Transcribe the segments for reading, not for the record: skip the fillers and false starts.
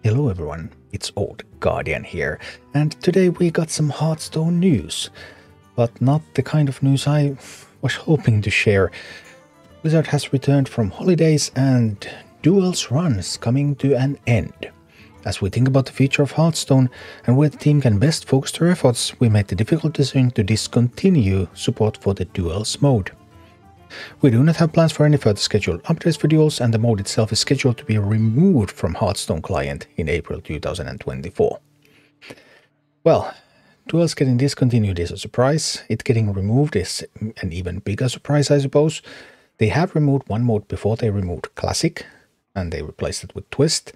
Hello everyone, it's Old Guardian here, and today we got some Hearthstone news, but not the kind of news I was hoping to share. Blizzard has returned from holidays and Duels runs coming to an end. As we think about the future of Hearthstone and where the team can best focus their efforts, we made the difficult decision to discontinue support for the Duels mode. We do not have plans for any further scheduled updates for Duels, and the mode itself is scheduled to be removed from Hearthstone client in April 2024. Well, Duels getting discontinued is a surprise. It getting removed is an even bigger surprise, I suppose. They have removed one mode before they removed Classic, and they replaced it with Twist.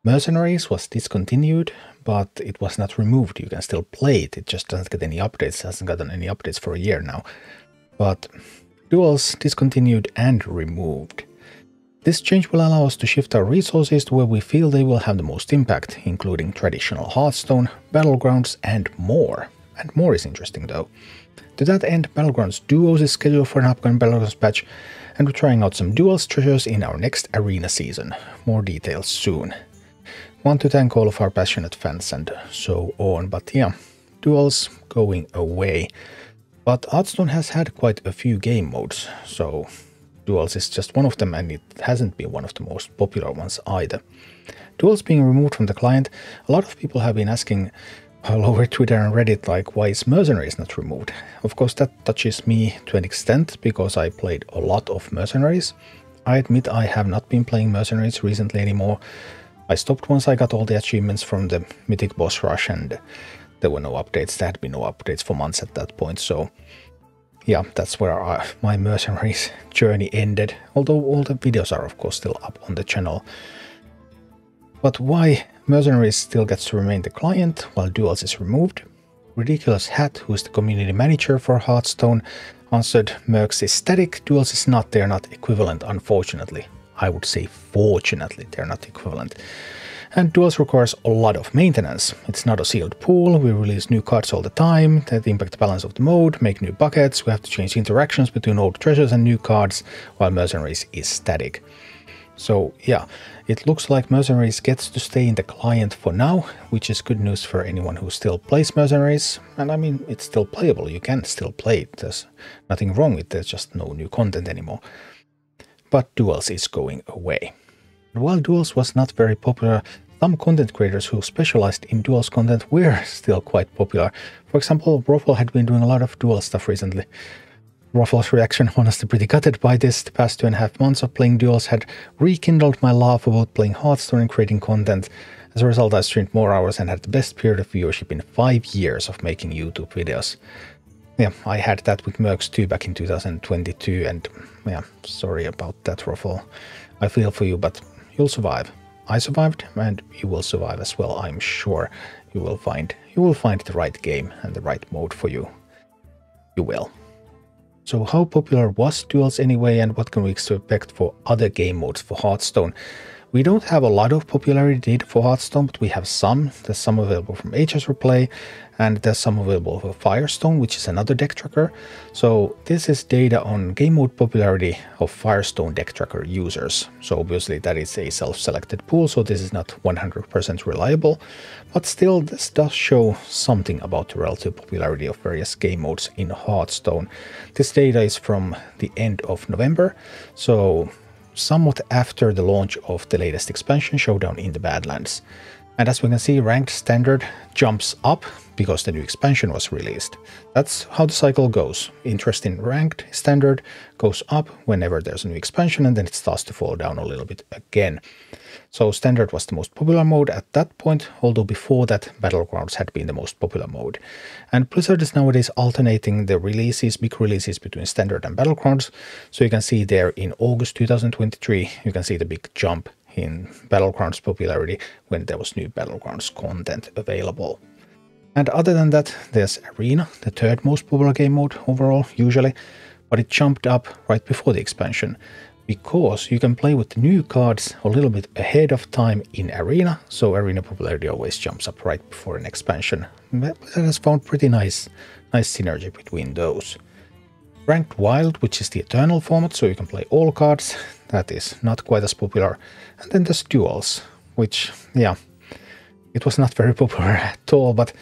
Mercenaries was discontinued, but it was not removed. You can still play it, it just doesn't get any updates. It hasn't gotten any updates for a year now. But Duels discontinued and removed. This change will allow us to shift our resources to where we feel they will have the most impact, including traditional Hearthstone, Battlegrounds, and more. And more is interesting though. To that end, Battlegrounds Duos is scheduled for an upcoming Battlegrounds patch, and we're trying out some Duels treasures in our next arena season. More details soon. Want to thank all of our passionate fans and so on, but yeah, Duels going away. But Hearthstone has had quite a few game modes, so Duels is just one of them, and it hasn't been one of the most popular ones either. Duels being removed from the client, a lot of people have been asking all over Twitter and Reddit, like, why is Mercenaries not removed? Of course that touches me to an extent, because I played a lot of Mercenaries. I admit I have not been playing Mercenaries recently anymore. I stopped once I got all the achievements from the Mythic Boss Rush, and there were no updates. There had been no updates for months at that point, so yeah, that's where my Mercenaries journey ended, although all the videos are of course still up on the channel. But why Mercenaries still gets to remain the client while Duels is removed? Ridiculous Hat, who is the community manager for Hearthstone, answered, Mercs is static, Duels is not, they're not equivalent, unfortunately. I would say fortunately they're not equivalent. And Duels requires a lot of maintenance. It's not a sealed pool, we release new cards all the time that impact the balance of the mode, make new buckets, we have to change interactions between old treasures and new cards, while Mercenaries is static. So yeah, it looks like Mercenaries gets to stay in the client for now, which is good news for anyone who still plays Mercenaries. And I mean, it's still playable, you can still play it, there's nothing wrong with it, there's just no new content anymore. But Duels is going away. While Duels was not very popular, some content creators who specialized in Duels content were still quite popular. For example, Roffle had been doing a lot of Duels stuff recently. Roffle's reaction, honestly pretty gutted by this. The past 2.5 months of playing Duels had rekindled my love about playing Hearthstone and creating content. As a result, I streamed more hours and had the best period of viewership in 5 years of making YouTube videos. Yeah, I had that with Mercs too back in 2022, and yeah, sorry about that, Roffle. I feel for you, but you'll survive. I survived, and you will survive as well. I'm sure you will find the right game and the right mode for you. You will. So how popular was Duels anyway, and what can we expect for other game modes for Hearthstone? We don't have a lot of popularity data for Hearthstone, but we have some. There's some available from HS Replay, and there's some available for Firestone, which is another deck tracker. So this is data on game mode popularity of Firestone deck tracker users. So obviously that is a self-selected pool, so this is not 100% reliable, but still this does show something about the relative popularity of various game modes in Hearthstone. This data is from the end of November, so somewhat after the launch of the latest expansion, Showdown in the Badlands. And as we can see, ranked standard jumps up because the new expansion was released. That's how the cycle goes. Interest in ranked standard goes up whenever there's a new expansion, and then it starts to fall down a little bit again. So standard was the most popular mode at that point, although before that Battlegrounds had been the most popular mode. And Blizzard is nowadays alternating the releases, big releases between standard and Battlegrounds. So you can see there in August 2023, you can see the big jump in Battlegrounds popularity when there was new Battlegrounds content available. And other than that, there's Arena, the third most popular game mode overall, usually, but it jumped up right before the expansion, because you can play with the new cards a little bit ahead of time in Arena, so Arena popularity always jumps up right before an expansion. That has found pretty nice synergy between those. Ranked Wild, which is the Eternal format, so you can play all cards, that is not quite as popular. And then there's Duels, which, yeah, it was not very popular at all, but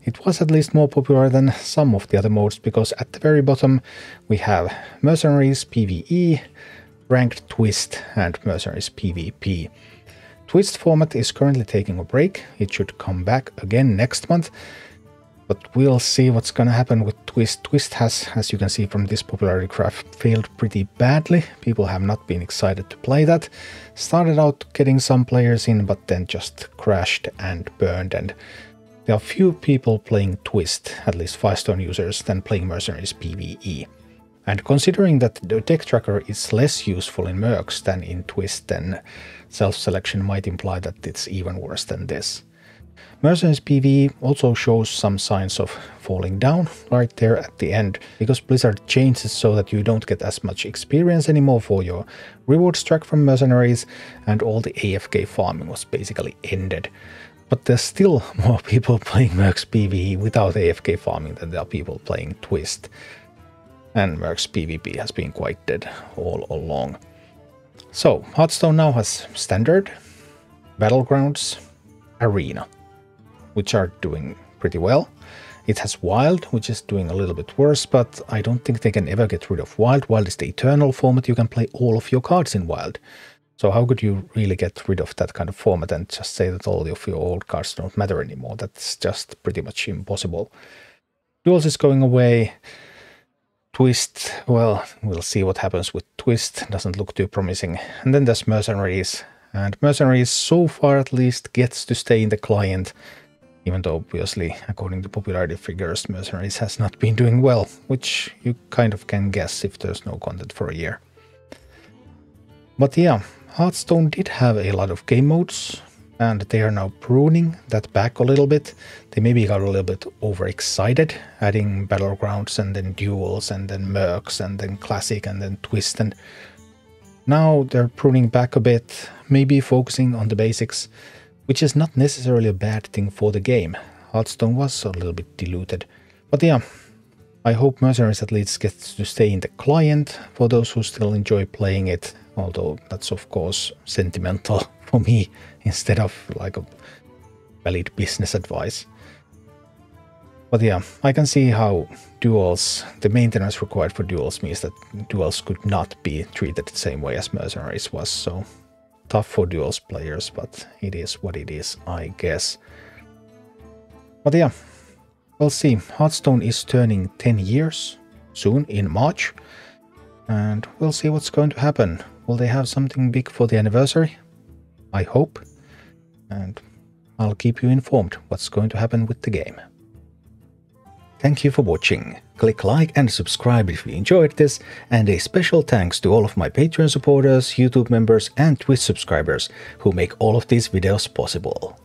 it was at least more popular than some of the other modes, because at the very bottom we have Mercenaries PvE, Ranked Twist, and Mercenaries PvP. Twist format is currently taking a break. It should come back again next month, but we'll see what's gonna happen with Twist. Twist has, as you can see from this popularity graph, failed pretty badly. People have not been excited to play that. Started out getting some players in, but then just crashed and burned, and there are few people playing Twist, at least Hearthstone users, than playing Mercenaries PvE. And considering that the deck tracker is less useful in Mercs than in Twist, then self-selection might imply that it's even worse than this. Mercenaries PvE also shows some signs of falling down right there at the end, because Blizzard changed it so that you don't get as much experience anymore for your rewards track from Mercenaries, and all the AFK farming was basically ended. But there's still more people playing Mercs PvE without AFK farming than there are people playing Twist. And Mercs PvP has been quite dead all along. So, Hearthstone now has Standard, Battlegrounds, Arena, which are doing pretty well. It has Wild, which is doing a little bit worse, but I don't think they can ever get rid of Wild. Wild is the eternal format. You can play all of your cards in Wild. So how could you really get rid of that kind of format and just say that all of your old cards don't matter anymore? That's just pretty much impossible. Duels is going away. Twist, well, we'll see what happens with Twist. Doesn't look too promising. And then there's Mercenaries. And Mercenaries, so far at least, gets to stay in the client. Even though, obviously, according to popularity figures, Mercenaries has not been doing well, which you kind of can guess if there's no content for a year. But yeah, Hearthstone did have a lot of game modes, and they are now pruning that back a little bit. They maybe got a little bit overexcited, adding Battlegrounds and then Duels and then Mercs and then Classic and then Twist, and now they're pruning back a bit, maybe focusing on the basics, which is not necessarily a bad thing for the game. Hearthstone was a little bit diluted. But yeah, I hope Mercenaries at least gets to stay in the client for those who still enjoy playing it, although that's of course sentimental for me instead of like a valid business advice. But yeah, I can see how Duels, the maintenance required for Duels means that Duels could not be treated the same way as Mercenaries was, so tough for Duels players, but it is what it is, I guess. But yeah, we'll see. Hearthstone is turning 10 years soon in March, and we'll see what's going to happen. Will they have something big for the anniversary? I hope, and I'll keep you informed what's going to happen with the game. Thank you for watching. Click like and subscribe if you enjoyed this, and a special thanks to all of my Patreon supporters, YouTube members and Twitch subscribers who make all of these videos possible.